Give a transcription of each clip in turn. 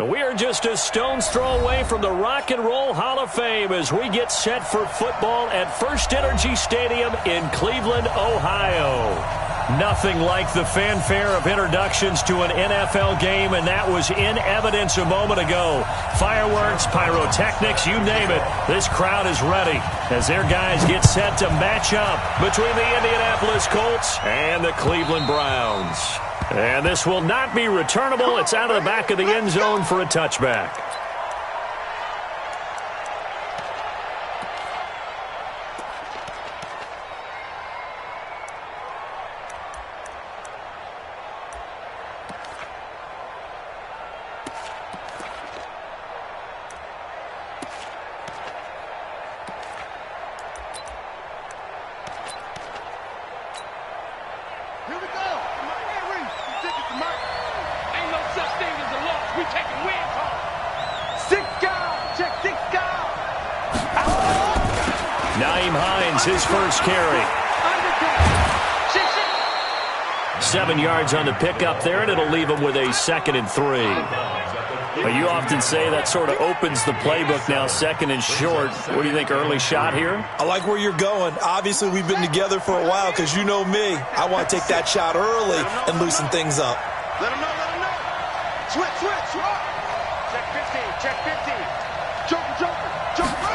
We are just a stone's throw away from the Rock and Roll Hall of Fame as we get set for football at First Energy Stadium in Cleveland, Ohio. Nothing like the fanfare of introductions to an NFL game, and that was in evidence a moment ago. Fireworks, pyrotechnics, you name it. This crowd is ready as their guys get set to match up between the Indianapolis Colts and the Cleveland Browns. And this will not be returnable. It's out of the back of the end zone for a touchback. His first carry. 7 yards on the pickup there, and it'll leave him with a 2nd and 3. But you often say that sort of opens the playbook now, 2nd and short. What do you think, early shot here? I like where you're going. Obviously, we've been together for a while because you know me. I want to take that shot early and loosen things up. Let him know, let him know. Switch. Check 15, check 15. Joker.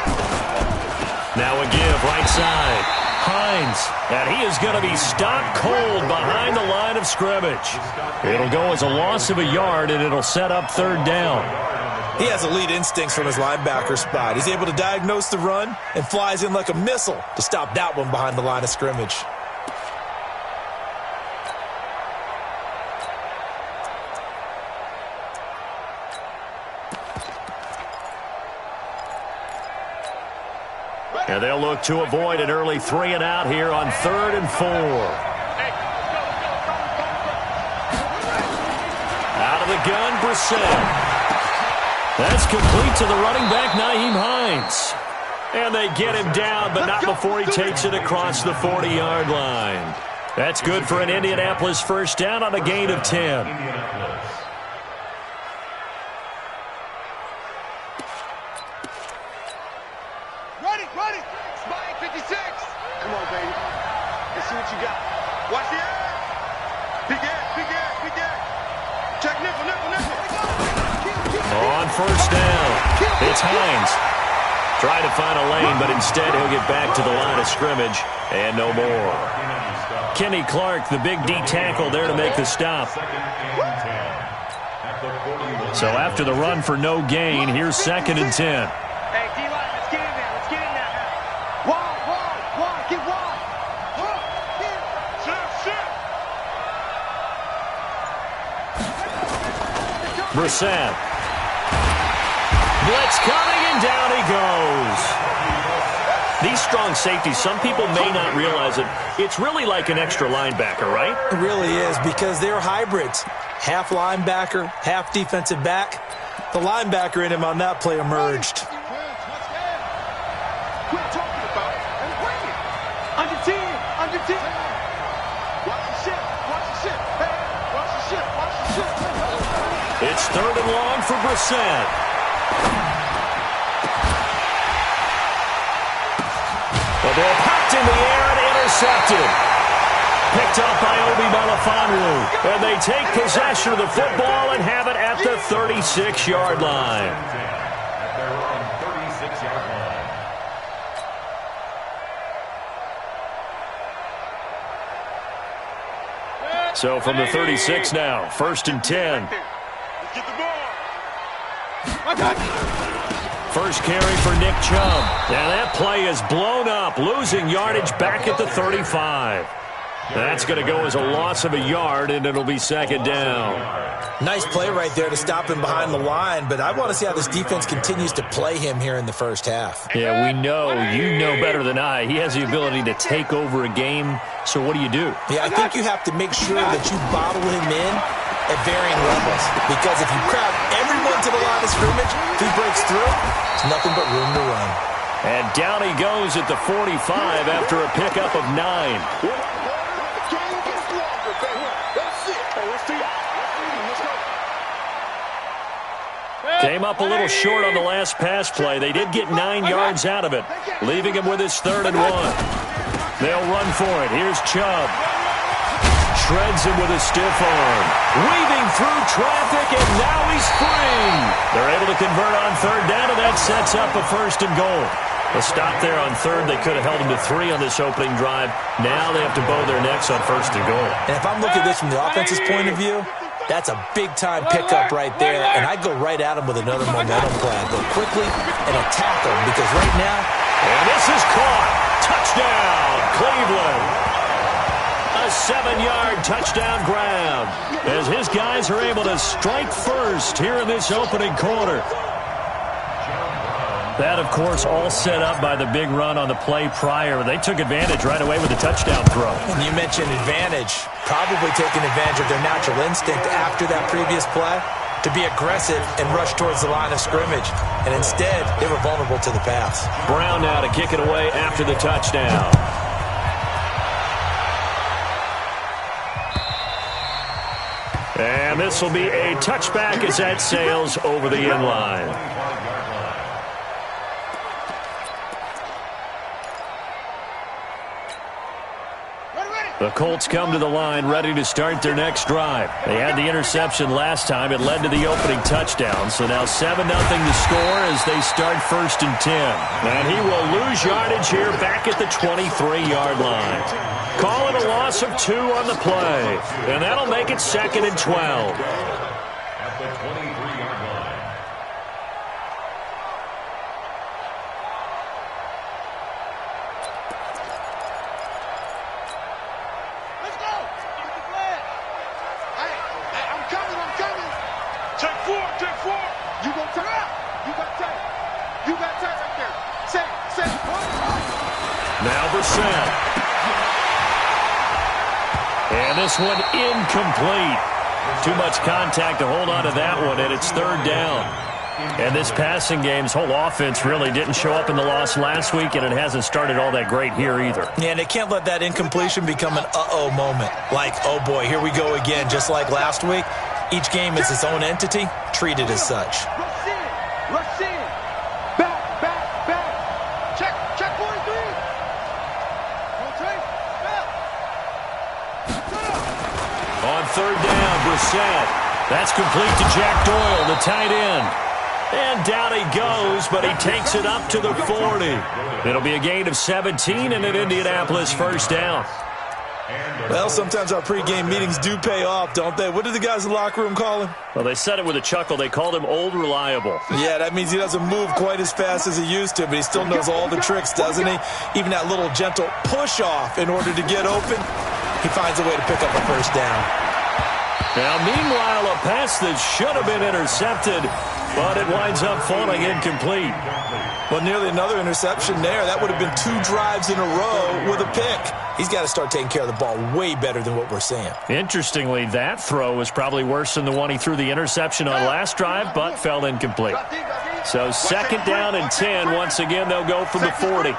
Now a give, right side. Hines, and he is going to be stopped cold behind the line of scrimmage. It'll go as a loss of a yard, and it'll set up 3rd down. He has elite instincts from his linebacker spot. He's able to diagnose the run and flies in like a missile to stop that one behind the line of scrimmage. And they'll look to avoid an early 3 and out here on 3rd and 4. Out of the gun, Brissett. That's complete to the running back, Nyheim Hines. And they get him down, but not before he takes it across the 40-yard line. That's good for an Indianapolis first down on a gain of 10. Ready. Spike 56. Come on, baby. Let's see what you got. Watch the air. Big air. Check nickel. On first down, it's Hines. Trying to find a lane, but instead he'll get back to the line of scrimmage and no more. Kenny Clark, the big D tackle there to make the stop. So after the run for no gain, here's 2nd and 10. Brissett. Blitz coming, and down he goes. These strong safeties, some people may not realize it. It's really like an extra linebacker, right? It really is, because they're hybrids. Half linebacker, half defensive back. The linebacker in him on that play emerged. Quit talking about it and bring it. Under 10. Watch the ship. Hey, watch the ship. It's 3rd and long for Brissett. The ball popped in the air and intercepted. Picked up by Obi Melifonwu. And they take possession of the football and have it at the 36-yard line. So from the 36 now, 1st and 10. Get the ball. First carry for Nick Chubb. And that play is blown up, losing yardage back at the 35. That's going to go as a loss of a yard, and it'll be 2nd down. Nice play right there to stop him behind the line, but I want to see how this defense continues to play him here in the first half. Yeah, we know. You know better than I. He has the ability to take over a game, so what do? Yeah, I think you have to make sure that you bottle him in at varying levels, because if you crowd everyone to the line of scrimmage, if he breaks through, it's nothing but room to run. And down he goes at the 45 after a pickup of 9. Came up a little short on the last pass play. They did get 9 yards out of it, leaving him with his 3rd and 1. They'll run for it. Here's Chubb. Shreds him with a stiff arm. Weaving through traffic, and now he's free. They're able to convert on 3rd down, and that sets up a 1st and goal. A stop there on 3rd. They could have held him to 3 on this opening drive. Now they have to bow their necks on 1st and goal. And if I'm looking at this from the offense's point of view, that's a big-time pickup right there, and I'd go right at him with another momentum play. I'd go quickly and attack him because right now... And this is caught. Touchdown, Cleveland. A 7-yard touchdown grab as his guys are able to strike first here in this opening quarter. That, of course, all set up by the big run on the play prior. They took advantage right away with a touchdown throw. And you mentioned advantage. Probably taking advantage of their natural instinct after that previous play to be aggressive and rush towards the line of scrimmage. And instead, they were vulnerable to the pass. Brown now to kick it away after the touchdown. And this will be a touchback as that sails over the end line. The Colts come to the line ready to start their next drive. They had the interception last time. It led to the opening touchdown. So now 7-0 to score as they start 1st and 10. And he will lose yardage here back at the 23-yard line. Call it a loss of 2 on the play. And that'll make it 2nd and 12. At the 23-yard line. Let's go. Hey, I'm coming. Check 4. You go tight. You got tight right there. Say. Now Brissett. And this one incomplete. Too much contact to hold on to that one, and it's 3rd down. And this passing game's whole offense really didn't show up in the loss last week, and it hasn't started all that great here either. Yeah, and they can't let that incompletion become an uh-oh moment. Like, oh boy, here we go again, just like last week. Each game is its own entity, treated as such. Rush in. Back. Check 43. On 3rd down, Brissett. That's complete to Jack Doyle, the tight end. And down he goes, but he takes it up to the 40. It'll be a gain of 17 and an Indianapolis 1st down. Well, sometimes our pregame meetings do pay off, don't they? What did the guys in the locker room call him? Well, they said it with a chuckle. They called him Old Reliable. Yeah, that means he doesn't move quite as fast as he used to, but he still knows all the tricks, doesn't he? Even that little gentle push-off in order to get open, he finds a way to pick up a 1st down. Now, meanwhile, a pass that should have been intercepted, but it winds up falling incomplete. Well, nearly another interception there. That would have been 2 drives in a row with a pick. He's got to start taking care of the ball way better than what we're seeing. Interestingly, that throw was probably worse than the one he threw the interception on last drive, but fell incomplete. So 2nd down and 10. Once again, they'll go from the 40.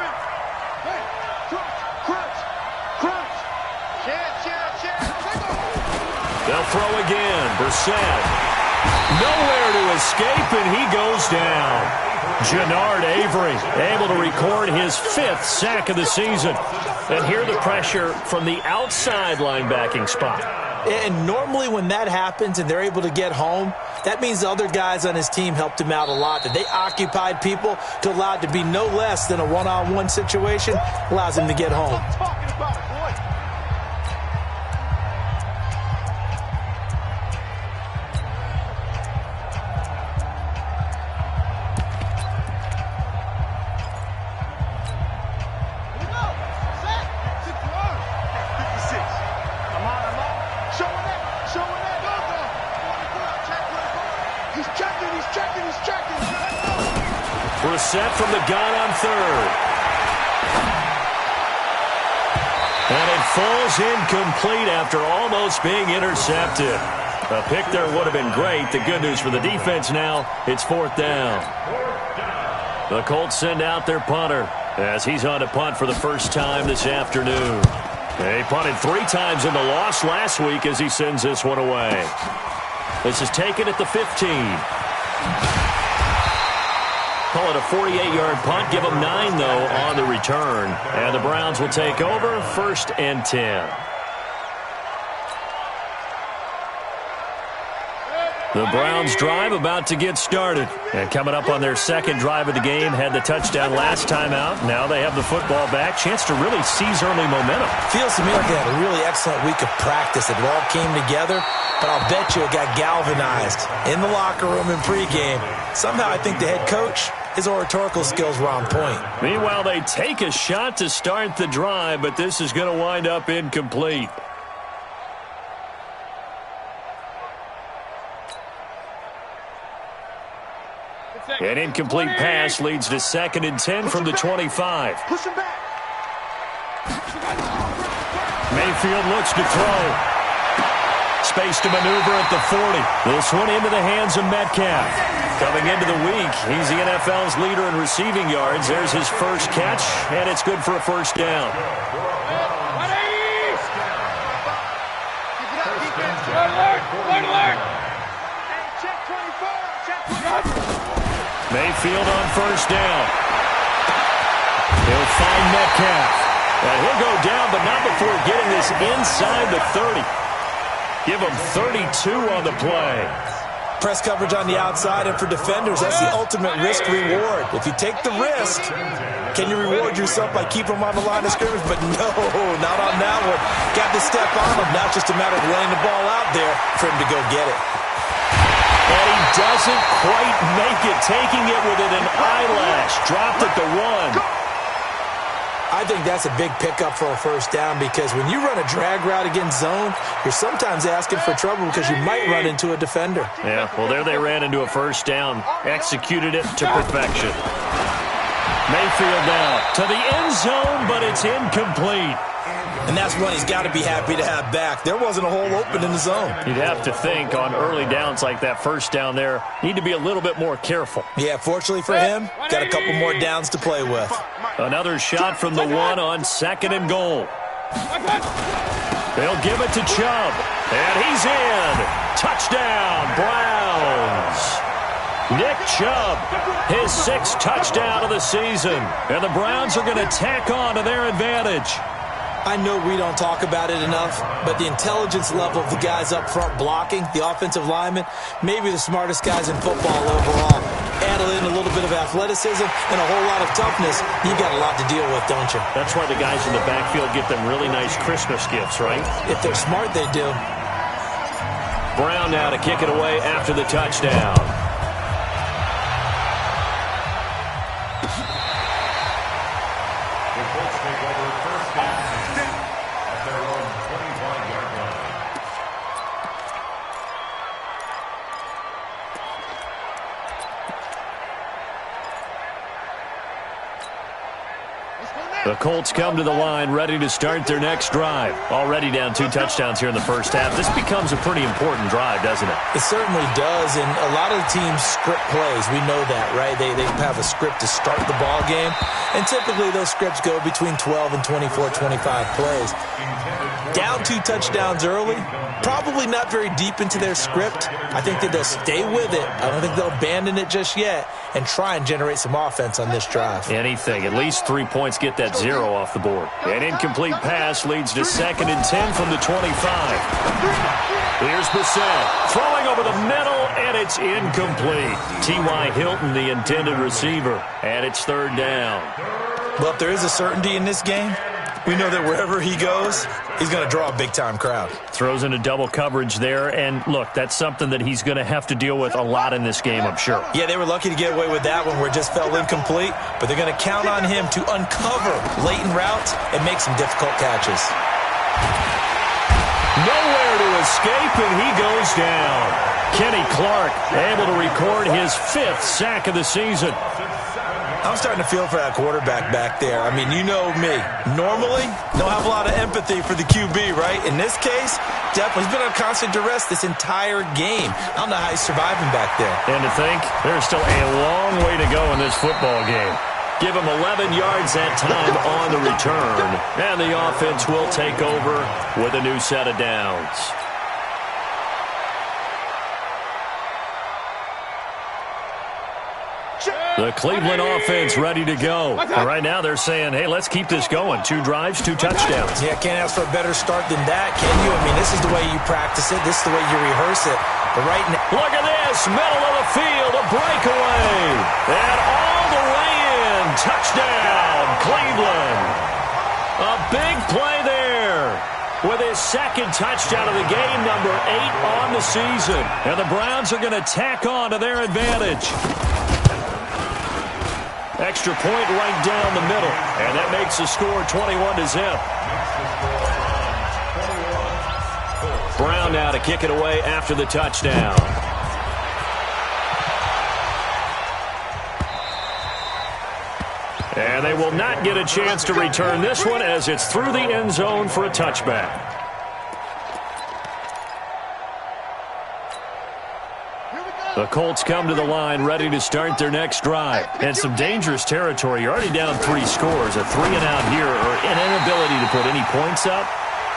They'll throw again. Brissett. Nowhere to escape, and he goes down. Jannard Avery able to record his 5th sack of the season. And hear the pressure from the outside linebacking spot. And normally when that happens and they're able to get home, that means the other guys on his team helped him out a lot. That they occupied people to allow it to be no less than a one-on-one situation allows him to get home. Brissett from the gun on 3rd. And it falls incomplete after almost being intercepted. A pick there would have been great. The good news for the defense now, it's 4th down. The Colts send out their punter as he's on to punt for the first time this afternoon. They punted 3 times in the loss last week as he sends this one away. This is taken at the 15. Call it a 48-yard punt. Give them 9, though, on the return. And the Browns will take over 1st and 10. The Browns drive about to get started. And coming up on their second drive of the game, had the touchdown last time out. Now they have the football back. Chance to really seize early momentum. Feels to me like they had a really excellent week of practice. It all came together, but I'll bet you it got galvanized in the locker room in pregame. Somehow I think the head coach, his oratorical skills were on point. Meanwhile, they take a shot to start the drive, but this is going to wind up incomplete. An incomplete pass leads to 2nd and 10 from the 25. Push him back. Mayfield looks to throw. Space to maneuver at the 40. This one into the hands of Metcalf. Coming into the week, he's the NFL's leader in receiving yards. There's his first catch, and it's good for a 1st down. Mayfield on 1st down. He'll find Metcalf. And he'll go down, but not before getting this inside the 30. Give him 32 on the play. Press coverage on the outside, and for defenders, that's the ultimate risk-reward. If you take the risk, can you reward yourself by keeping them on the line of scrimmage? But no, not on that one. Got to step on him. Now it's just a matter of laying the ball out there for him to go get it. And he doesn't quite make it, taking it within an eyelash. Dropped at the 1. I think that's a big pickup for a 1st down, because when you run a drag route against zone, you're sometimes asking for trouble because you might run into a defender. Yeah, well, there they ran into a 1st down. Executed it to perfection. Mayfield now to the end zone, but it's incomplete. And that's one he's got to be happy to have back. There wasn't a hole open in the zone. You'd have to think on early downs like that 1st down there, need to be a little bit more careful. Yeah, fortunately for him, got a couple more downs to play with. Another shot from the 1 on 2nd and goal. They'll give it to Chubb. And he's in. Touchdown, Browns. Nick Chubb, his 6th touchdown of the season. And the Browns are going to tack on to their advantage. I know we don't talk about it enough, but the intelligence level of the guys up front blocking, the offensive linemen, maybe the smartest guys in football overall. Add in a little bit of athleticism and a whole lot of toughness, you got a lot to deal with, don't you? That's why the guys in the backfield get them really nice Christmas gifts, right? If they're smart, they do. Brown now to kick it away after the touchdown. The Colts come to the line, ready to start their next drive. Already down 2 touchdowns here in the 1st half. This becomes a pretty important drive, doesn't it? It certainly does, and a lot of the teams script plays. We know that, right? They have a script to start the ball game, and typically those scripts go between 12 and 24, 25 plays. Down 2 touchdowns early, probably not very deep into their script. I think that they'll stay with it. I don't think they'll abandon it just yet and try and generate some offense on this drive. Anything. At least 3 points, get that 0 off the board. An incomplete pass leads to 2nd and 10 from the 25. Here's Bissett throwing over the middle, and it's incomplete. T.Y. Hilton, the intended receiver, and it's 3rd down. Well, if there is a certainty in this game, we know that wherever he goes, he's going to draw a big-time crowd. Throws into double coverage there, and look, that's something that he's going to have to deal with a lot in this game, I'm sure. Yeah, they were lucky to get away with that one where it just fell incomplete, but they're going to count on him to uncover latent routes and make some difficult catches. Nowhere to escape, and he goes down. Kenny Clark able to record his 5th sack of the season. I'm starting to feel for that quarterback back there. I mean, you know me. Normally, don't have a lot of empathy for the QB, right? In this case, definitely, he's been under constant duress this entire game. I don't know how he's surviving back there. And to think, there's still a long way to go in this football game. Give him 11 yards that time on the return. And the offense will take over with a new set of downs. Check. The Cleveland offense ready to go. And right now they're saying, hey, let's keep this going. 2 drives, 2 touchdowns. Yeah, can't ask for a better start than that, can you? I mean, this is the way you practice it. This is the way you rehearse it. But right now, look at this. Middle of the field, a breakaway. And all the way in. Touchdown, Cleveland. A big play there. With his second touchdown of the game, number 8 on the season. And the Browns are going to tack on to their advantage. Extra point right down the middle. And that makes the score 21-0. Brown now to kick it away after the touchdown. And they will not get a chance to return this one as it's through the end zone for a touchback. The Colts come to the line ready to start their next drive. And some dangerous territory. You're already down 3 scores. A 3-and-out here or an inability to put any points up.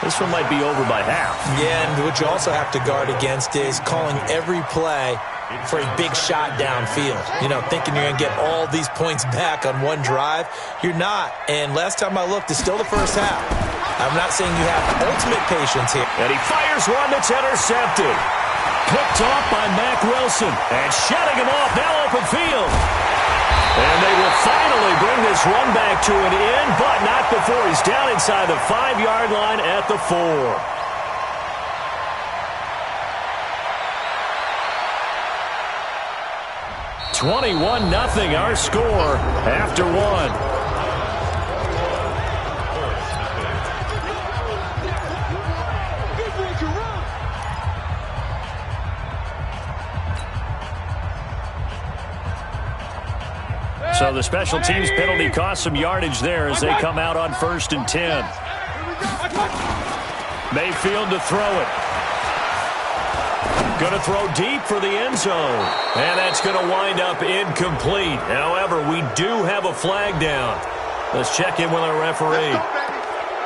This one might be over by half. Yeah, and what you also have to guard against is calling every play for a big shot downfield. You know, thinking you're going to get all these points back on one drive. You're not. And last time I looked, it's still the first half. I'm not saying you have ultimate patience here. And he fires one that's intercepted. Picked off by Mack Wilson. And shutting him off, now open field. And they will finally bring this run back to an end, but not before he's down inside the 5-yard line at the 4. (21-0) our score after 1. So the special teams penalty cost some yardage there as they come out on 1st and 10. Mayfield to throw it. Going to throw deep for the end zone. And that's going to wind up incomplete. However, we do have a flag down. Let's check in with our referee.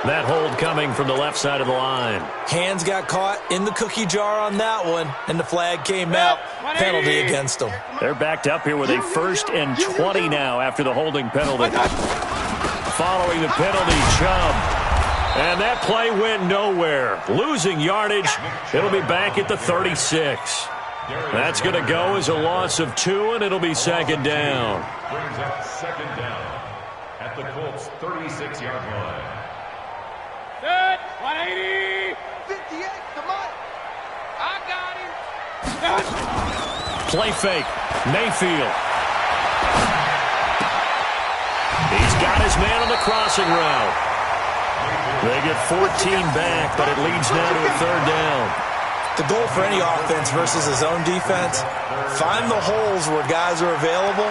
That hold coming from the left side of the line. Hands got caught in the cookie jar on that one, and the flag came out. Penalty against them. They're backed up here with a 1st and 20 now after the holding penalty. Following the penalty, Chubb. And that play went nowhere. Losing yardage. It'll be back at the 36. That's going to go as a loss of 2, and it'll be 2nd down. Brings up 2nd down at the Colts' 36-yard line. Good. 180. 58. Come on. I got him. Play fake. Mayfield. He's got his man on the crossing route. They get 14 back, but it leads now to a 3rd down. The goal for any offense versus his own defense, find the holes where guys are available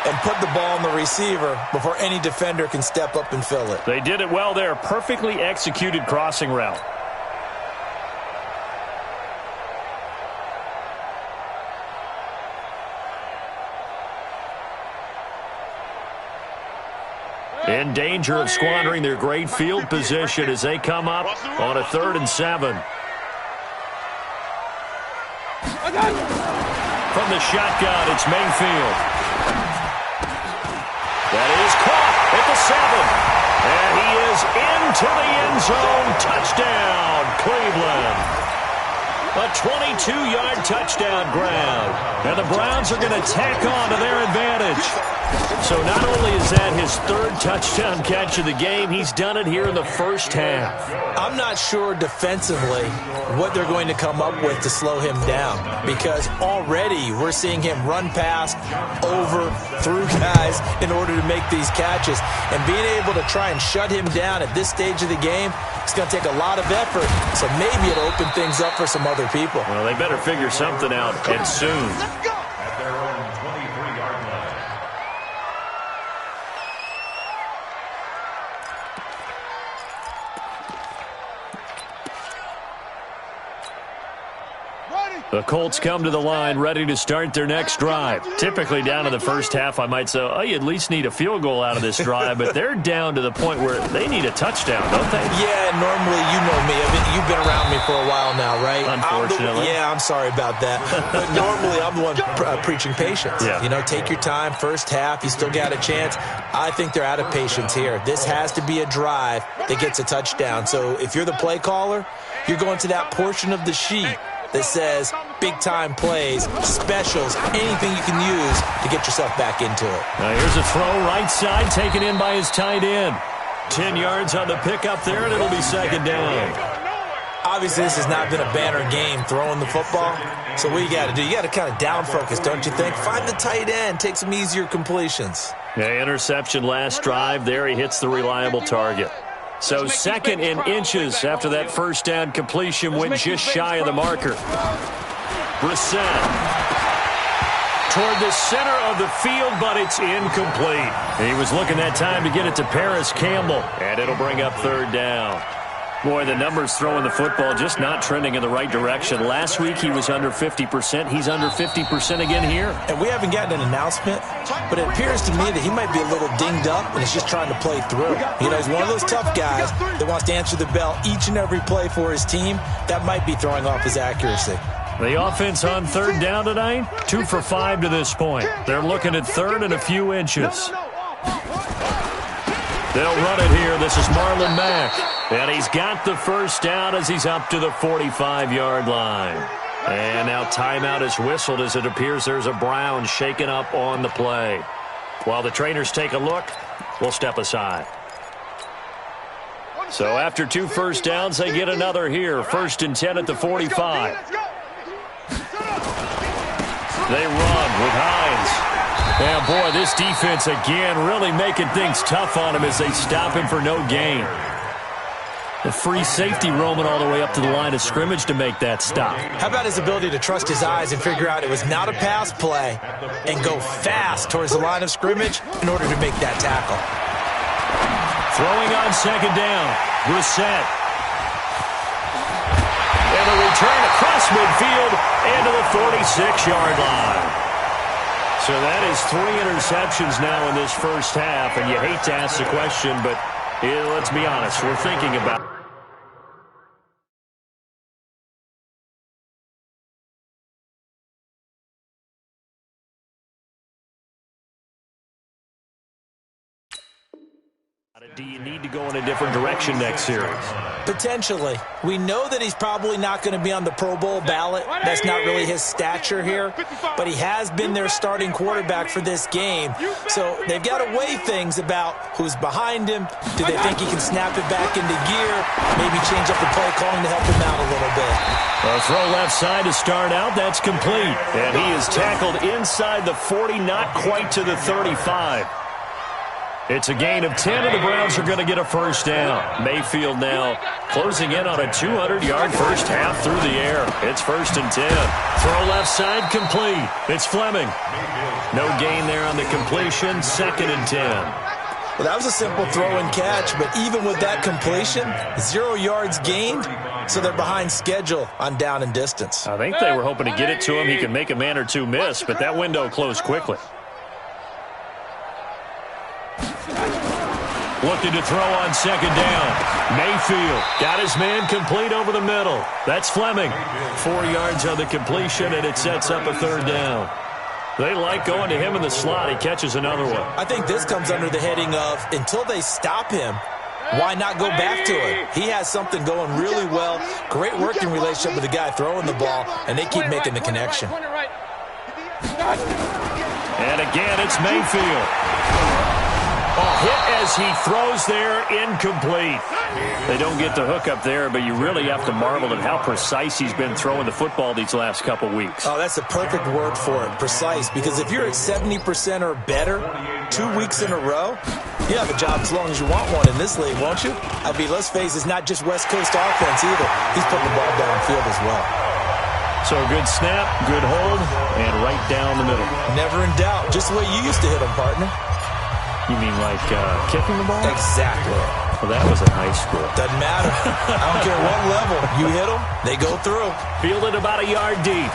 and put the ball on the receiver before any defender can step up and fill it. They did it well there. Perfectly executed crossing route. In danger of squandering their great field position as they come up on a 3rd and 7. From the shotgun, it's Mayfield. That is caught at the 7. And he is into the end zone. Touchdown, Cleveland. A 22-yard touchdown grab. And the Browns are going to tack on to their advantage. So not only is that his 3rd touchdown catch of the game, he's done it here in the first half. I'm not sure defensively what they're going to come up with to slow him down, because already we're seeing him run past, over, through guys in order to make these catches. And being able to try and shut him down at this stage of the game, it's going to take a lot of effort. So maybe it'll open things up for some other people. Well, they better figure something out, and soon. Let's go. At their own 23-yard line. The Colts come to the line ready to start their next drive. Typically down to the first half, I might say, oh, you at least need a field goal out of this drive, but they're down to the point where they need a touchdown, don't they? Yeah, normally, you know me. I mean, you've been around me for a while now, right? Unfortunately. I'm sorry about that. But normally, I'm the one preaching patience. Yeah. You know, take your time. First half, you still got a chance. I think they're out of patience here. This has to be a drive that gets a touchdown. So if you're the play caller, you're going to that portion of the sheet that says big-time plays, specials, anything you can use to get yourself back into it. Now here's a throw right side taken in by his tight end. 10 yards on the pickup there, and it'll be second down. Obviously, this has not been a banner game throwing the football. So what you got to do, you got to kind of down focus, don't you think? Find the tight end, take some easier completions. Yeah, interception last drive. There he hits the reliable target. So second in inches after that first down completion went just shy of the marker. Brissett toward the center of the field, but it's incomplete. He was looking that time to get it to Paris Campbell, and it'll bring up third down. Boy, the numbers throwing the football just not trending in the right direction. Last week he was under 50%. He's under 50% again here. And we haven't gotten an announcement, but it appears to me that he might be a little dinged up and he's just trying to play through. You know, he's one of those tough guys that wants to answer the bell each and every play for his team. That might be throwing off his accuracy. The offense on third down tonight, 2 for 5 to this point. They're looking at third and a few inches. They'll run it here. This is Marlon Mack. And he's got the first down as he's up to the 45-yard line. And now timeout is whistled as it appears there's a Brown shaken up on the play. While the trainers take a look, we'll step aside. So after 2 first downs, they get another here. 1st and 10 at the 45. They run with Hines. And boy, this defense again really making things tough on him as they stop him for no gain. The free safety roaming all the way up to the line of scrimmage to make that stop. How about his ability to trust his eyes and figure out it was not a pass play and go fast towards the line of scrimmage in order to make that tackle. Throwing on second down, Brissett. And a return across midfield and to the 46-yard line. So that is 3 interceptions now in this first half, and you hate to ask the question, but let's be honest, we're thinking about it. Do you need to go in a different direction next series? Potentially. We know that he's probably not going to be on the Pro Bowl ballot. That's not really his stature here. But he has been their starting quarterback for this game. So they've got to weigh things about who's behind him. Do they think he can snap it back into gear? Maybe change up the play calling to help him out a little bit. A throw left side to start out. That's complete. And he is tackled inside the 40, not quite to the 35. It's a gain of 10, and the Browns are going to get a first down. Mayfield now closing in on a 200-yard first half through the air. It's 1st and 10. Throw left side complete. It's Fleming. No gain there on the completion. 2nd and 10. Well, that was a simple throw and catch, but even with that completion, 0 yards gained, so they're behind schedule on down and distance. I think they were hoping to get it to him. He could make a man or two miss, but that window closed quickly. Looking to throw on second down. Mayfield got his man complete over the middle. That's Fleming. 4 yards on the completion, and it sets up a third down. They like going to him in the slot. He catches another one. I think this comes under the heading of, until they stop him, why not go back to it? He has something going really well. Great working relationship with the guy throwing the ball, and they keep making the connection. And again, it's Mayfield. A hit as he throws there, incomplete. They don't get the hook up there, but you really have to marvel at how precise he's been throwing the football these last couple weeks. Oh, that's a perfect word for it, precise, because if you're at 70% or better 2 weeks in a row, you have a job as long as you want one in this league, won't you? I mean, let's face it, it's not just West Coast offense either. He's putting the ball downfield as well. So good snap, good hold, and right down the middle. Never in doubt, just the way you used to hit him, partner. You mean like kicking the ball? Exactly. Well, that was in high school. Doesn't matter. I don't care what level. You hit them, they go through. Fielded about a yard deep.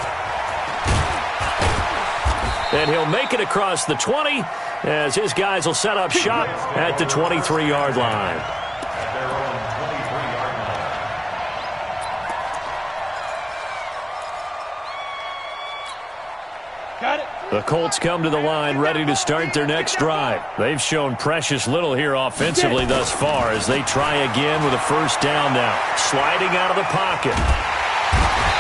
And he'll make it across the 20 as his guys will set up shop at the 23-yard line. The Colts come to the line ready to start their next drive. They've shown precious little here offensively thus far as they try again with a first down now. Sliding out of the pocket.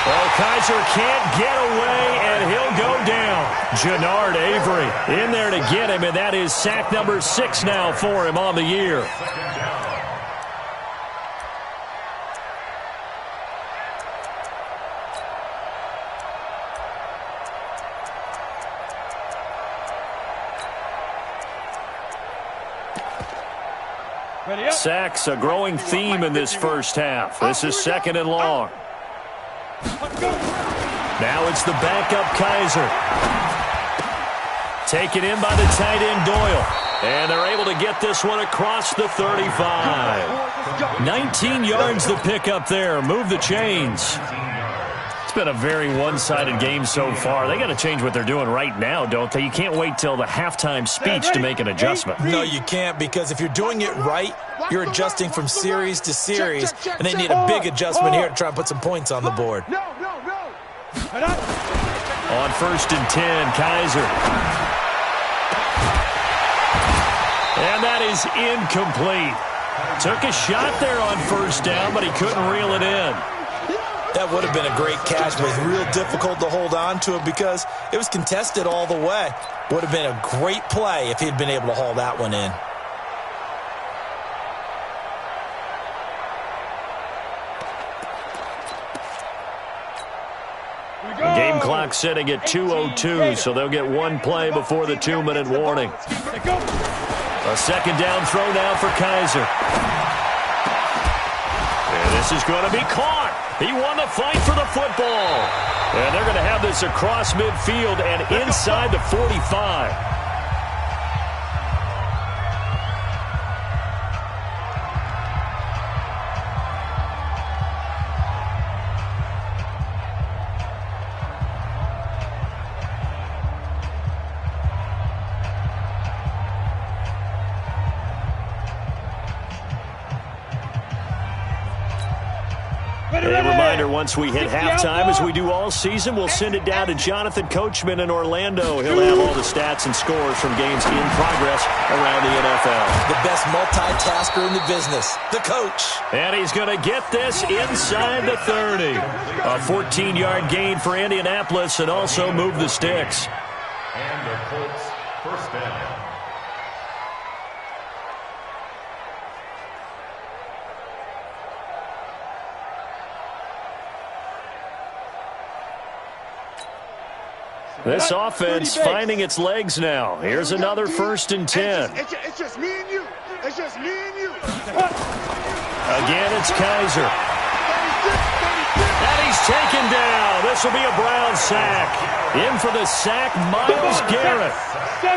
Oh, Kaiser can't get away, and he'll go down. Jannard Avery in there to get him, and that is sack number 6 now for him on the year. Sacks a growing theme in this first half. This is 2nd and long. Now it's the backup Kaiser. Taken in by the tight end Doyle. And they're able to get this one across the 35. 19 yards to pick up there. Move the chains. It's been a very one-sided game so far. They got to change what they're doing right now, don't they? You can't wait till the halftime speech to make an adjustment. No, you can't, because if you're doing it right, you're adjusting from series to series, and they need a big adjustment here to try and put some points on the board. On 1st and 10, Kaiser. And that is incomplete. Took a shot there on 1st down, but he couldn't reel it in. That would have been a great catch, but it's real difficult to hold on to it because it was contested all the way. Would have been a great play if he'd been able to haul that one in. Game clock sitting at 2:02, so they'll get one play before the 2-minute warning. A 2nd down throw now for Kaiser. And this is going to be caught. He won the fight for the football. And they're going to have this across midfield and inside the 45. A reminder, once we hit halftime, as we do all season, we'll send it down to Jonathan Coachman in Orlando. He'll have all the stats and scores from games in progress around the NFL. The best multitasker in the business, the coach. And he's going to get this inside the 30. A 14-yard gain for Indianapolis and also move the sticks. And the Colts first down. This offense finding its legs now. Here's another 1st and 10. It's just me and you. It's just me and you. Again, it's Kaiser. And he's taken down. This will be a Brown sack. In for the sack, Myles Garrett.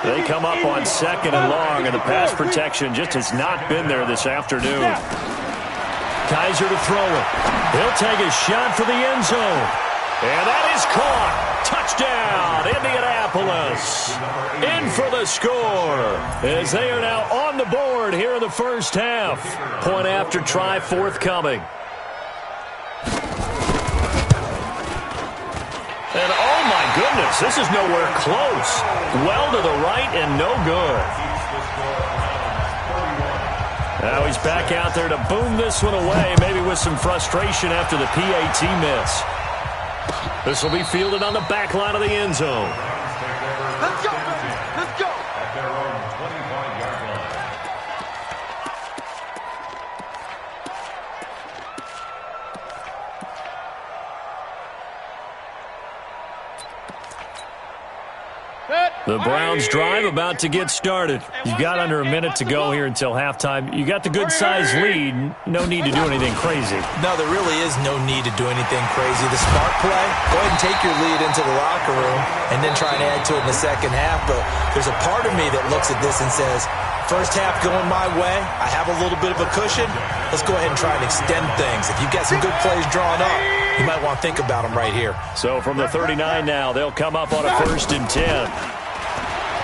They come up on 2nd and long, and the pass protection just has not been there this afternoon. Kaiser to throw it. He'll take a shot for the end zone. And that is caught. Touchdown, Indianapolis. In for the score as they are now on the board here in the first half. Point after try forthcoming. And oh my goodness, this is nowhere close. Well to the right and no good. Now he's back out there to boom this one away, maybe with some frustration after the PAT miss. This will be fielded on the back line of the end zone. Let's go, baby. Let's go. At their own 25-yard line. Set. The Browns drive about to get started. You've got under a minute to go here until halftime. You got the good-sized lead. No need to do anything crazy. No, there really is no need to do anything crazy. The smart play, go ahead and take your lead into the locker room and then try and add to it in the second half. But there's a part of me that looks at this and says, first half going my way, I have a little bit of a cushion. Let's go ahead and try and extend things. If you've got some good plays drawn up, you might want to think about them right here. So from the 39 now, they'll come up on a 1st and 10.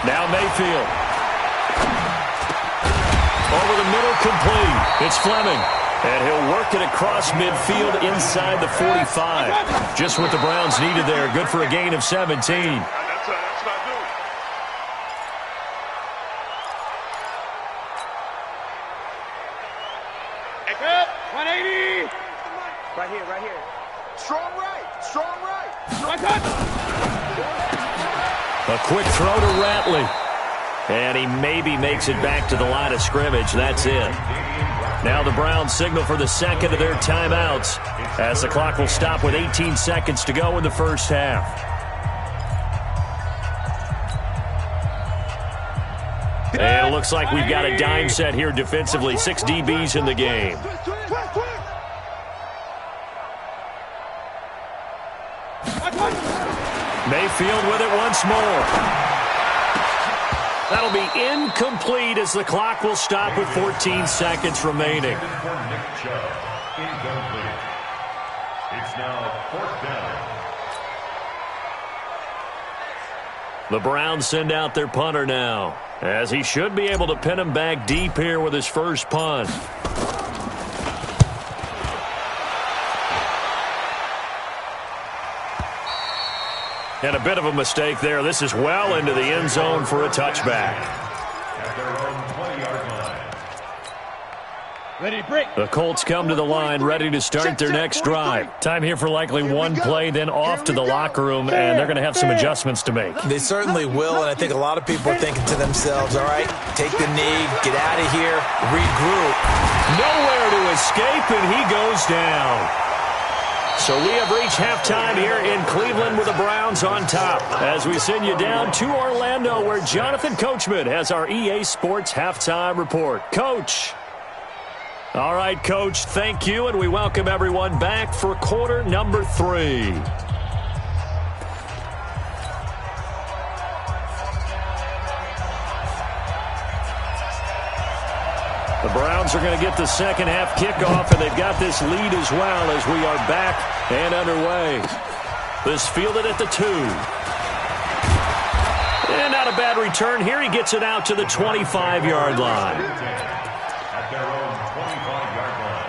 Now Mayfield. Over the middle, complete. It's Fleming. And he'll work it across midfield inside the 45. Just what the Browns needed there. Good for a gain of 17. That's not good. Hey, 180. Right here. Strong right. A quick throw to Ratley. And he maybe makes it back to the line of scrimmage. That's it. Now the Browns signal for the second of their timeouts as the clock will stop with 18 seconds to go in the first half. And it looks like we've got a dime set here defensively. 6 DBs in the game. Mayfield with it once more. That'll be incomplete as the clock will stop with 14 seconds remaining. It's now 4th down. The Browns send out their punter now, as he should be able to pin him back deep here with his first punt. And a bit of a mistake there. This is well into the end zone for a touchback. At their own 20-yard line. Ready, break. The Colts come to the line, ready to start their next drive. Time here for likely one play, then off to the locker room, and they're going to have some adjustments to make. They certainly will, and I think a lot of people are thinking to themselves, all right, take the knee, get out of here, regroup. Nowhere to escape, and he goes down. So we have reached halftime here in Cleveland with the Browns on top as we send you down to Orlando where Jonathan Coachman has our EA Sports halftime report. Coach. All right, Coach, thank you, and we welcome everyone back for quarter number 3. The Browns are going to get the second half kickoff, and they've got this lead as well as we are back and underway. This fielded at the 2. And not a bad return here. He gets it out to the 25-yard line. At their own 25-yard line.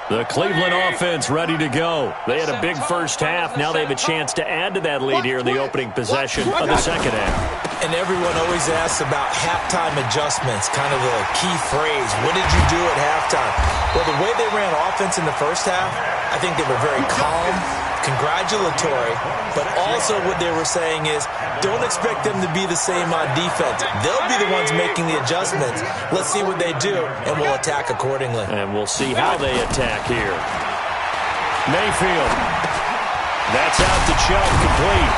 The Cleveland offense ready to go. They had a big first half. Now they have a chance to add to that lead here in the opening possession of the second half. And everyone always asks about halftime adjustments, kind of the key phrase. What did you do at halftime? Well, the way they ran offense in the first half, I think they were very calm, congratulatory, but also what they were saying is don't expect them to be the same on defense. They'll be the ones making the adjustments. Let's see what they do, and we'll attack accordingly. And we'll see how they attack here. Mayfield. That's out to Chubb, complete.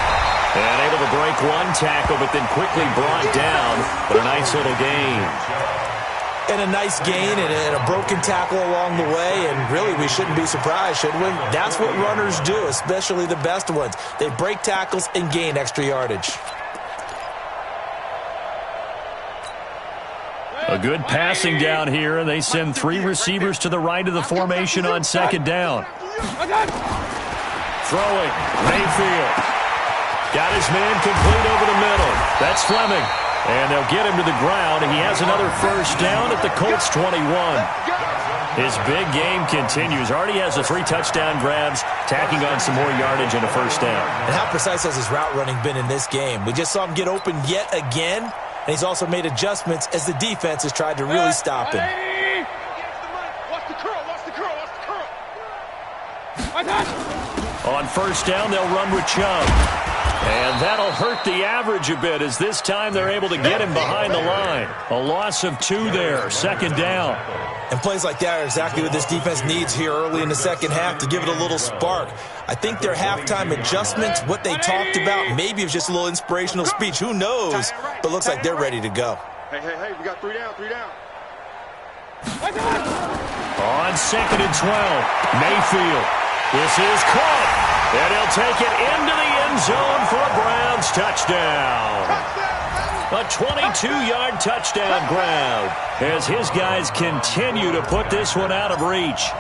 And able to break one tackle, but then quickly brought down. But a nice little gain. And a nice gain and a broken tackle along the way, and really we shouldn't be surprised, should we? That's what runners do, especially the best ones. They break tackles and gain extra yardage. A good passing down here, and they send 3 receivers to the right of the formation on second down. Throwing, Mayfield. Got his man complete over the middle. That's Fleming. And they'll get him to the ground. He has another first down at the Colts 21. His big game continues. Already has the 3 touchdown grabs, tacking on some more yardage and a first down. And how precise has his route running been in this game? We just saw him get open yet again, and he's also made adjustments as the defense has tried to really stop him. Watch the curl. On first down, they'll run with Chubb. And that'll hurt the average a bit as this time they're able to get him behind the line. A loss of 2 there, second down. And plays like that are exactly what this defense needs here early in the second half to give it a little spark. I think their halftime adjustments, what they talked about, maybe it was just a little inspirational speech. Who knows? But looks like they're ready to go. Hey, we got 3 down, 3 down. On second and 12, Mayfield. This is caught, and he'll take it into the end zone for a Browns touchdown. A 22-yard touchdown grab as his guys continue to put this one out of reach.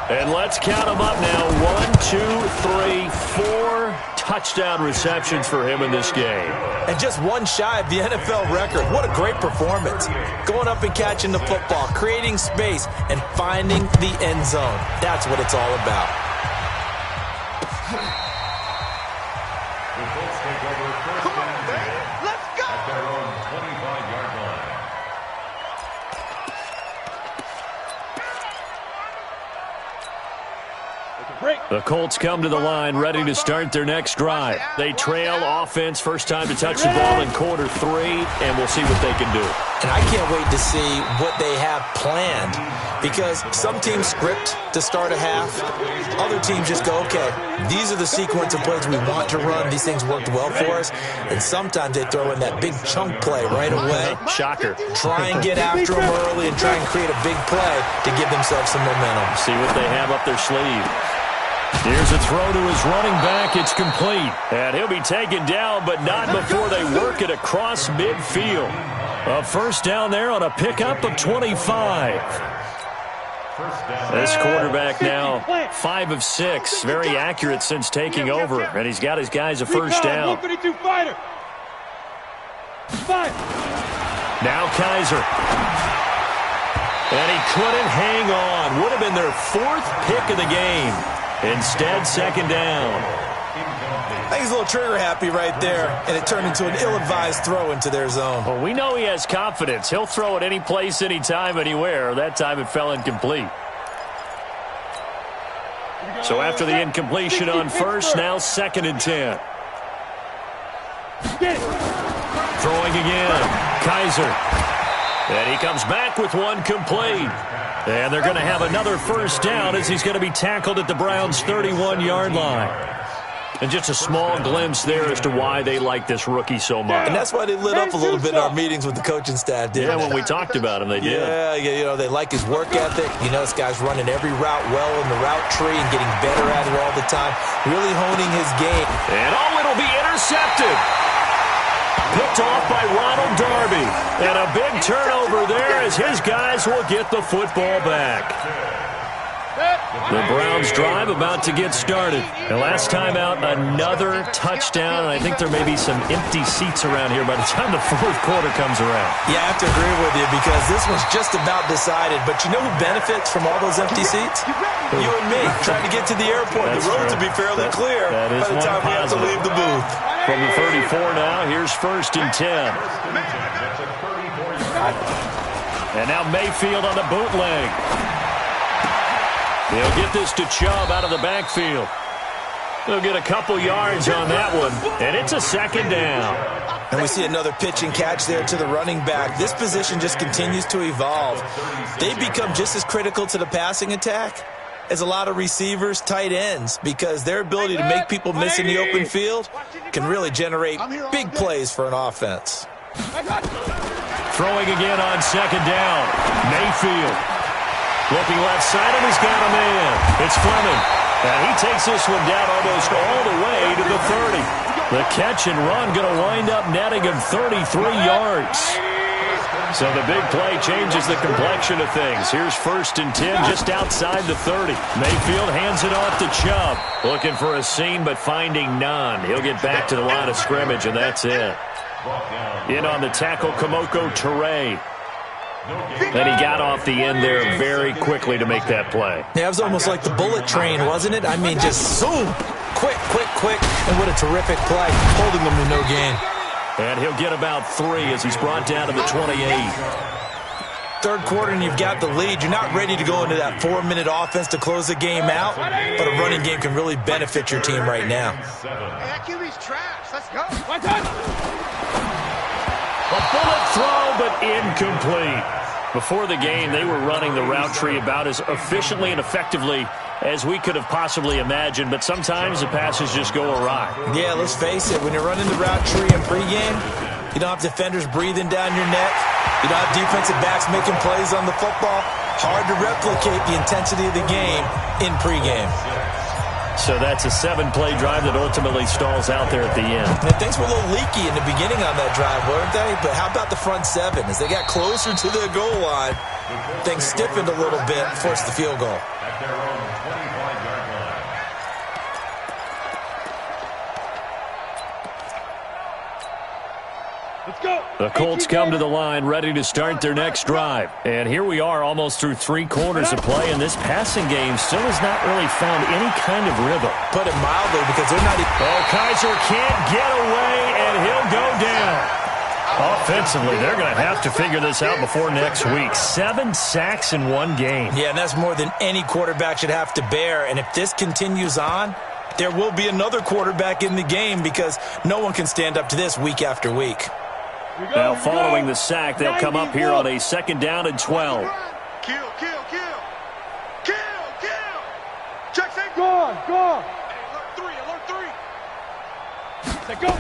And let's count them up now. 1, 2, 3, 4 touchdown receptions for him in this game. And just one shy of the NFL record. What a great performance. Going up and catching the football, creating space, and finding the end zone. That's what it's all about. Come on, baby. Let's go. At their own 25-yard line. The Colts come to the line ready to start their next drive. They trail offense, first time to touch the ball in quarter 3, and we'll see what they can do. And I can't wait to see what they have planned because some teams script to start a half. Other teams just go, okay, these are the sequence of plays we want to run. These things worked well for us. And sometimes they throw in that big chunk play right away. Shocker. Try and get after them early and try and create a big play to give themselves some momentum. See what they have up their sleeve. Here's a throw to his running back. It's complete. And he'll be taken down, but not before they work it across midfield. A first down there on a pickup of 25. This quarterback now 5 of 6. Very accurate since taking over. And he's got his guys a first down. Now Kaiser. And he couldn't hang on. Would have been their 4th pick of the game. Instead, second down. I think he's a little trigger happy right there, and it turned into an ill-advised throw into their zone. Well, we know he has confidence. He'll throw it any place, anytime, anywhere. That time it fell incomplete. So after the incompletion on first, now second and 10. Throwing again. Kaiser. And he comes back with one complete. And they're going to have another first down as he's going to be tackled at the Browns' 31-yard line. And just a small glimpse there as to why they like this rookie so much. And that's why they lit up a little bit in our meetings with the coaching staff, didn't they? When we talked about him, they did. Yeah, you know, they like his work ethic. You know, this guy's running every route well in the route tree and getting better at it all the time. Really honing his game. And it'll be intercepted. Picked off by Ronald Darby. And a big turnover there as his guys will get the football back. The Browns drive about to get started. And last time out, another touchdown. And I think there may be some empty seats around here by the time the 4th quarter comes around. Yeah, I have to agree with you because this one's just about decided. But you know who benefits from all those empty seats? You and me, trying to get to the airport. That's the roads true. will be fairly clear by the time we have to leave the booth. From the 34 now, here's first and 10. And now Mayfield on the bootleg. He'll get this to Chubb out of the backfield. He'll get a couple yards on that one, and it's a second down. And we see another pitch and catch there to the running back. This position just continues to evolve. They become just as critical to the passing attack as a lot of receivers, tight ends, because their ability to make people miss in the open field can really generate big plays for an offense. Throwing again on second down. Mayfield. Looking left side, and he's got a man. It's Fleming. And he takes this one down almost all the way to the 30. The catch and run going to wind up netting him 33 yards. So the big play changes the complexion of things. Here's first and 10 just outside the 30. Mayfield hands it off to Chubb. Looking for a seam, but finding none. He'll get back to the line of scrimmage, and that's it. In on the tackle, Kamoko Toure. And he got off the end there very quickly to make that play. Yeah, it was almost like the bullet train, wasn't it? I mean, just zoom, quick, and what a terrific play, holding them to no gain. And he'll get about 3 as he's brought down to the 28. third quarter and you've got the lead, you're not ready to go into that 4-minute offense to close the game out, but a running game can really benefit your team right now. Hey, that QB's trash. Let's go. A bullet throw, but incomplete. Before the game, they were running the route tree about as efficiently and effectively as we could have possibly imagined, but sometimes the passes just go awry. Yeah, let's face it, when you're running the route tree in pregame, you don't have defenders breathing down your neck. You don't have defensive backs making plays on the football. Hard to replicate the intensity of the game in pregame. So that's a 7-play drive that ultimately stalls out there at the end. And things were a little leaky in the beginning on that drive, weren't they? But how about the front 7? As they got closer to the goal line, things stiffened a little bit, forced the field goal. At their own 25-yard line. Let's go. The Colts come to the line ready to start their next drive. And here we are almost through 3 quarters of play, and this passing game still has not really found any kind of rhythm. Put it mildly, because they're not even... Oh, Kaiser can't get away, and he'll go down. Offensively, they're going to have to figure this out before next week. 7 sacks in 1 game. Yeah, and that's more than any quarterback should have to bear. And if this continues on, there will be another quarterback in the game, because no one can stand up to this week after week. Now, following the sack, they'll come up here on a 2nd down and 12. Kill. Check, say, go on. Hey, alert 3. Say, go.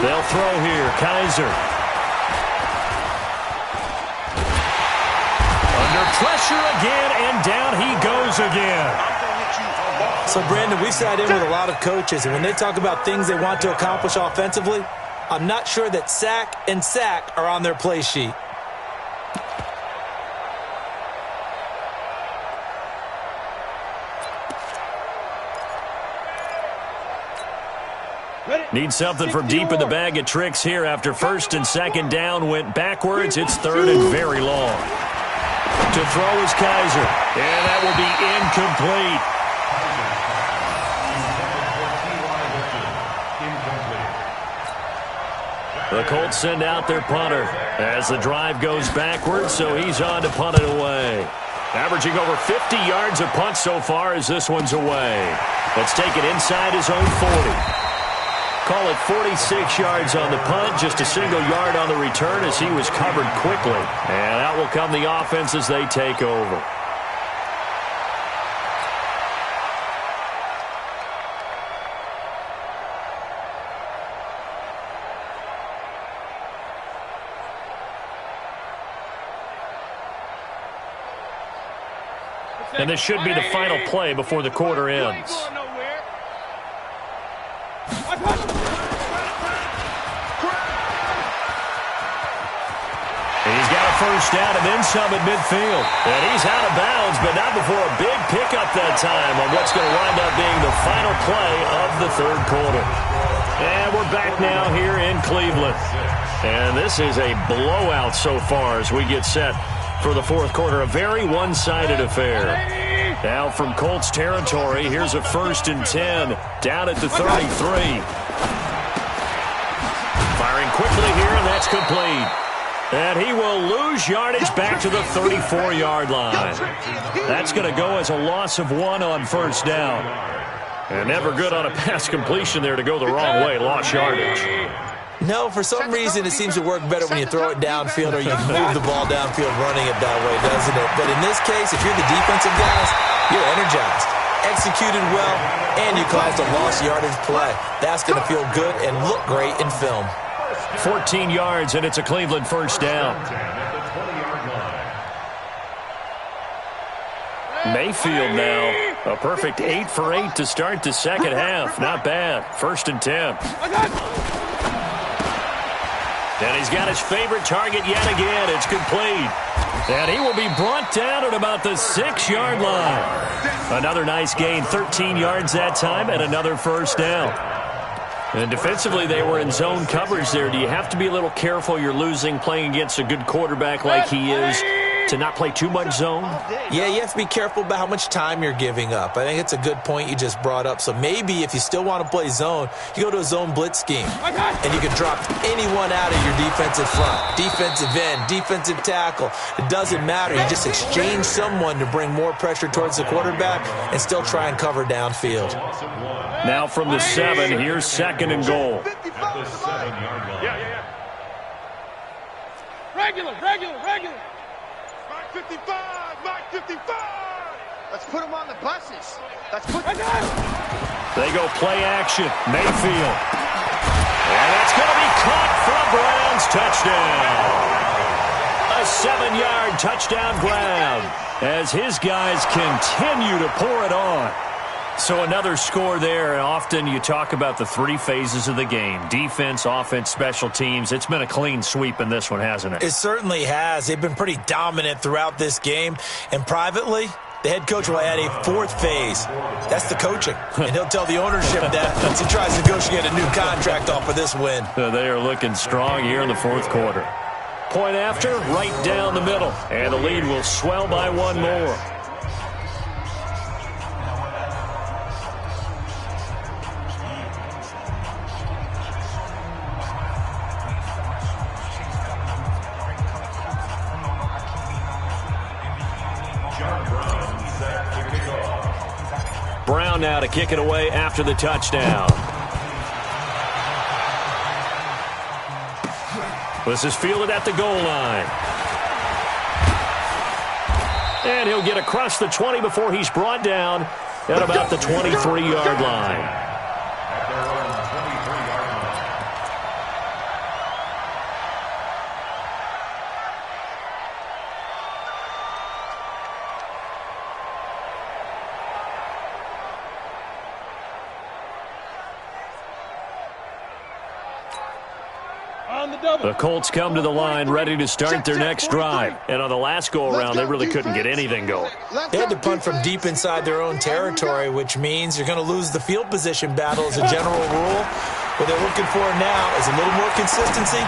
They'll throw here. Kaiser. Under pressure again, and down he goes again. So, Brandon, we've sat in with a lot of coaches, and when they talk about things they want to accomplish offensively, I'm not sure that sack and sack are on their play sheet. Need something from deep in the bag of tricks here after 1st and 2nd down went backwards. It's 3rd and very long. To throw is Kaiser, and that will be incomplete. The Colts send out their punter as the drive goes backwards, so he's on to punt it away. Averaging over 50 yards a punt so far as this one's away. Let's take it inside his own 40. Call it 46 yards on the punt, just a single yard on the return as he was covered quickly. And out will come the offense as they take over. And this should be the final play before the quarter ends. He's got a 1st down and then some at midfield. And he's out of bounds, but not before a big pickup that time on what's going to wind up being the final play of the 3rd quarter. And we're back now here in Cleveland. And this is a blowout so far as we get set for the 4th quarter. A very one-sided affair. Now from Colts territory, here's a 1st and 10 down at the 33. Firing quickly here, and that's complete. And he will lose yardage back to the 34-yard line. That's going to go as a loss of 1 on 1st down. And never good on a pass completion there to go the wrong way. Lost yardage. No, for some reason it seems to work better when you throw it downfield or you move the ball downfield running it that way, doesn't it? But in this case, if you're the defensive guys, you're energized, executed well, and you caused a lost yardage play. That's going to feel good and look great in film. 14 yards, and it's a Cleveland 1st down. Mayfield now, a perfect 8 for 8 to start the 2nd half. Not bad. 1st and 10. And he's got his favorite target yet again. It's complete. And he will be brought down at about the 6-yard line. Another nice gain, 13 yards that time, and another 1st down. And defensively, they were in zone coverage there. Do you have to be a little careful? You're losing playing against a good quarterback like he is. to not play too much zone? Yeah, you have to be careful about how much time you're giving up. I think it's a good point you just brought up. So maybe if you still want to play zone, you go to a zone blitz scheme. And you can drop anyone out of your defensive front. Defensive end, defensive tackle. It doesn't matter. You just exchange someone to bring more pressure towards the quarterback and still try and cover downfield. Now from the 7, here's 2nd and goal. At the 7-yard line. Yeah. Regular. Mark 55. Let's put them on the buses. They go play action. Mayfield. And that's going to be caught for a Browns touchdown. A 7-yard touchdown ground as his guys continue to pour it on. So another score there, and often you talk about the 3 phases of the game. Defense, offense, special teams. It's been a clean sweep in this one, hasn't it? It certainly has. They've been pretty dominant throughout this game. And privately, the head coach will add a 4th phase. That's the coaching. And he'll tell the ownership that as he tries to negotiate a new contract off of this win. They are looking strong here in the 4th quarter. Point after, right down the middle. And the lead will swell by 1 more. Brown now to kick it away after the touchdown. This is fielded at the goal line. And he'll get across the 20 before he's brought down at about the 23-yard line. The Colts come to the line ready to start their next drive. And on the last go-around, they really couldn't get anything going. They had to punt from deep inside their own territory, which means you're going to lose the field position battle as a general rule. What they're looking for now is a little more consistency,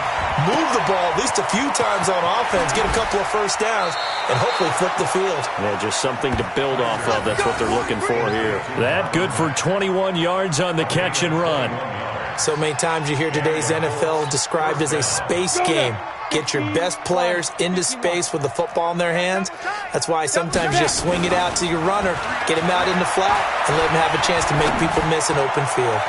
move the ball at least a few times on offense, get a couple of first downs, and hopefully flip the field. Yeah, just something to build off of. That's what they're looking for here. That good for 21 yards on the catch and run. So many times you hear today's NFL described as a space game. Get your best players into space with the football in their hands. That's why sometimes you just swing it out to your runner, get him out in the flat, and let him have a chance to make people miss an open field.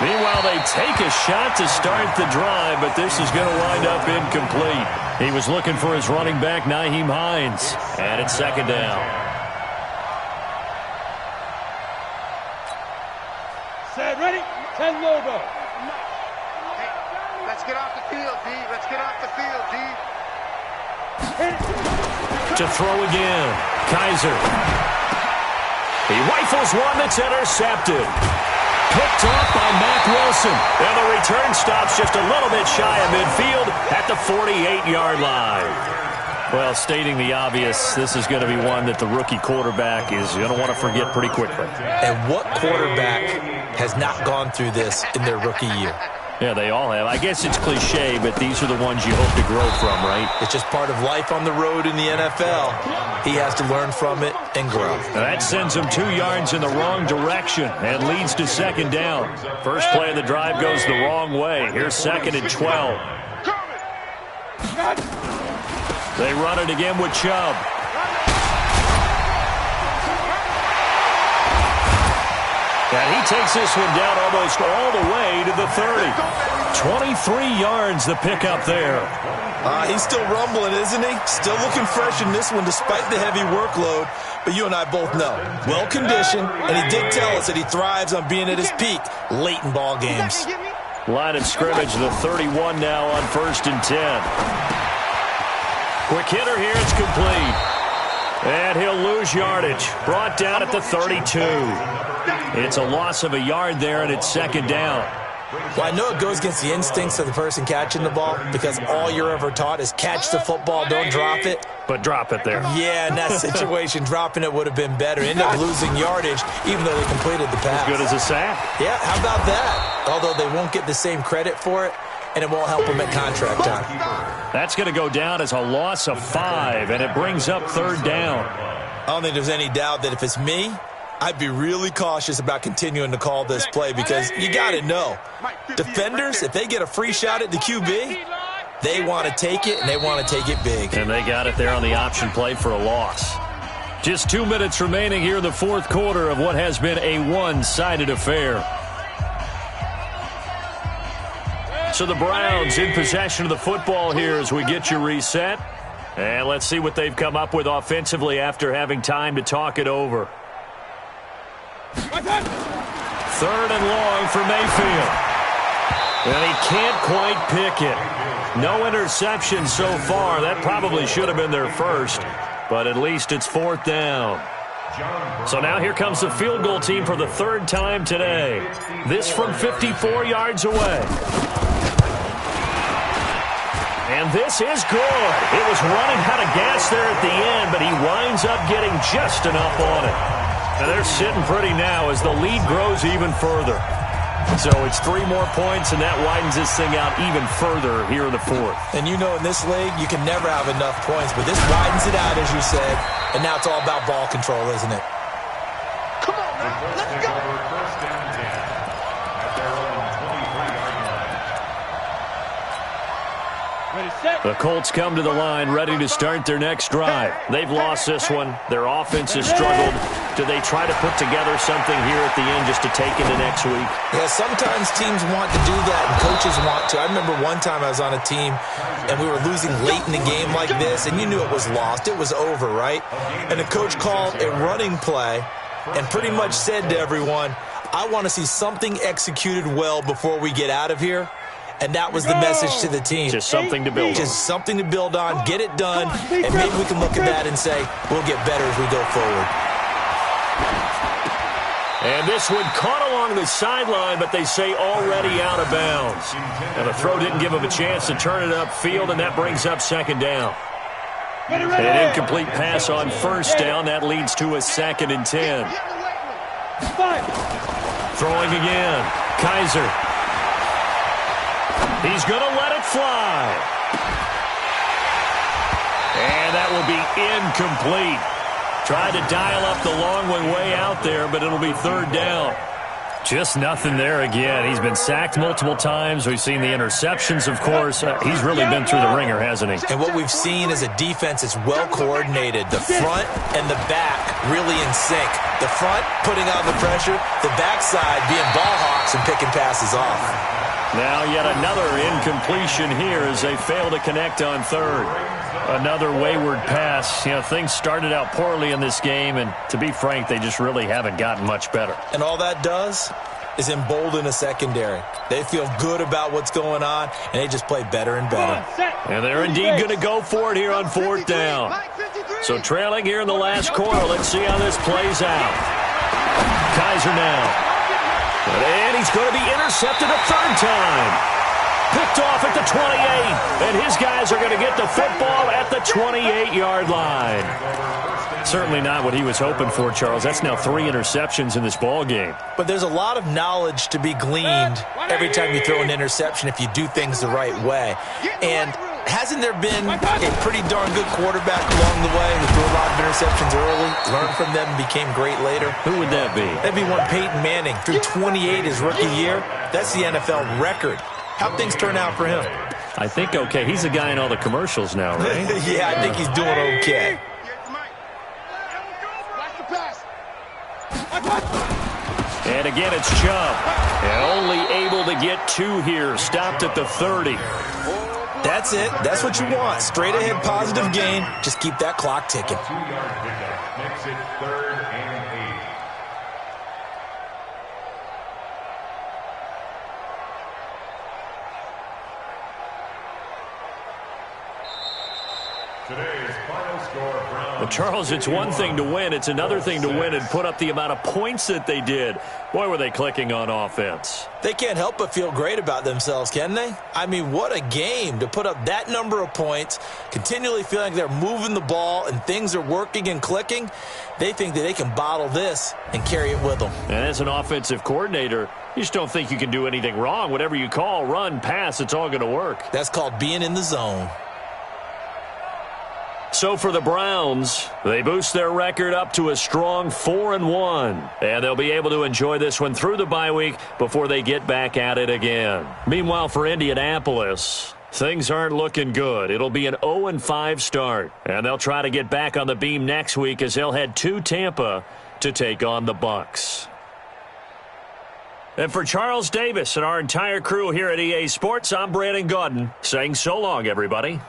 Meanwhile, they take a shot to start the drive, but this is going to wind up incomplete. He was looking for his running back, Nyheim Hines, and it's 2nd down. Set, ready? 10 logo. Let's get off the field, D. Let's get off the field, D. To throw again. Kaiser. He rifles one that's intercepted. Picked off by Mack Wilson. And the return stops just a little bit shy of midfield at the 48-yard line. Well, stating the obvious, this is going to be one that the rookie quarterback is going to want to forget pretty quickly. And what quarterback has not gone through this in their rookie year? Yeah, they all have. I guess it's cliche, but these are the ones you hope to grow from, right? It's just part of life on the road in the NFL. He has to learn from it and grow. Now that sends him 2 yards in the wrong direction and leads to 2nd down. First play of the drive goes the wrong way. Here's 2nd and 12. They run it again with Chubb. And he takes this one down almost all the way to the 30. 23 yards the pickup there. He's still rumbling, isn't he? Still looking fresh in this one despite the heavy workload. But you and I both know, well-conditioned, and he did tell us that he thrives on being at his peak late in ball games. Line of scrimmage, the 31 now on 1st and 10. Quick hitter here, it's complete. And he'll lose yardage. Brought down at the 32. It's a loss of a yard there, and it's 2nd down. Well, I know it goes against the instincts of the person catching the ball because all you're ever taught is catch the football, don't drop it. But drop it there. Yeah, in that situation, dropping it would have been better. End up losing yardage, even though they completed the pass. As good as a sack. Yeah, how about that? Although they won't get the same credit for it, and it won't help them at contract time. That's going to go down as a loss of 5, and it brings up third down. I don't think there's any doubt that if it's me, I'd be really cautious about continuing to call this play because you got to know, defenders, if they get a free shot at the QB, they want to take it, and they want to take it big. And they got it there on the option play for a loss. Just 2 minutes remaining here in the fourth quarter of what has been a one-sided affair. So the Browns in possession of the football here as we get you reset. And let's see what they've come up with offensively after having time to talk it over. 3rd and long for Mayfield. And he can't quite pick it. No interception so far. That probably should have been their first, but at least it's 4th down. So now here comes the field goal team for the 3rd time today. This from 54 yards away. And this is good. It was running out of gas there at the end, but he winds up getting just enough on it. Now they're sitting pretty now as the lead grows even further. So it's 3 more points, and that widens this thing out even further here in the 4th. And you know in this league, you can never have enough points, but this widens it out, as you said, and now it's all about ball control, isn't it? Come on, man. Let's go. First down 10 at their own 23-yard line. The Colts come to the line ready to start their next drive. They've lost this one. Their offense has struggled. Do they try to put together something here at the end just to take into next week? Yeah, sometimes teams want to do that and coaches want to. I remember one time I was on a team and we were losing late in the game like this, and you knew it was lost. It was over, right? And the coach called a running play and pretty much said to everyone, I want to see something executed well before we get out of here. And that was the message to the team. Just something to build on. Just something to build on, get it done, and maybe we can look at that and say, we'll get better as we go forward. And this one caught along the sideline, but they say already out of bounds. And the throw didn't give him a chance to turn it upfield, and that brings up 2nd down. An incomplete pass on 1st down. That leads to a 2nd and 10. Throwing again. Kaiser. He's going to let it fly. And that will be incomplete. Tried to dial up the long one way out there, but it'll be 3rd down. Just nothing there again. He's been sacked multiple times. We've seen the interceptions, of course. He's really been through the ringer, hasn't he? And what we've seen is a defense that's well coordinated. The front and the back really in sync. The front putting on the pressure, the backside being ball hawks and picking passes off. Now yet another incompletion here as they fail to connect on 3rd. Another wayward pass. You know, things started out poorly in this game, and to be frank, they just really haven't gotten much better. And all that does is embolden a secondary. They feel good about what's going on, and they just play better and better. And they're indeed going to go for it here on 4th down. So trailing here in the last quarter, let's see how this plays out. Kaiser now. And he's going to be intercepted a 3rd time. Picked off at the 28. And his guys are going to get the football at the 28-yard line. Certainly not what he was hoping for, Charles. That's now 3 interceptions in this ball game. But there's a lot of knowledge to be gleaned every time you throw an interception if you do things the right way. And hasn't there been a pretty darn good quarterback along the way who threw a lot of interceptions early, learned from them, and became great later? Who would that be? That'd be one Peyton Manning. Threw 28 his rookie year. That's the NFL record. How'd things turn out for him? I think okay. He's a guy in all the commercials now, right? Yeah, I think he's doing okay. And again, it's Chubb. And only able to get 2 here. Stopped at the 30. That's it. That's what you want. Straight ahead positive gain. Just keep that clock ticking. 2-yard pickup makes it 3rd and 8. Today's final score, Browns. But Charles, it's one thing to win. It's another thing to win and put up the amount of points that they did. Boy, were they clicking on offense. They can't help but feel great about themselves, can they? I mean, what a game to put up that number of points, continually feeling like they're moving the ball and things are working and clicking. They think that they can bottle this and carry it with them. And as an offensive coordinator, you just don't think you can do anything wrong. Whatever you call, run, pass, it's all going to work. That's called being in the zone. So for the Browns, they boost their record up to a strong 4-1. And they'll be able to enjoy this one through the bye week before they get back at it again. Meanwhile, for Indianapolis, things aren't looking good. It'll be an 0-5 start. And they'll try to get back on the beam next week as they'll head to Tampa to take on the Bucs. And for Charles Davis and our entire crew here at EA Sports, I'm Brandon Gaudin saying so long, everybody.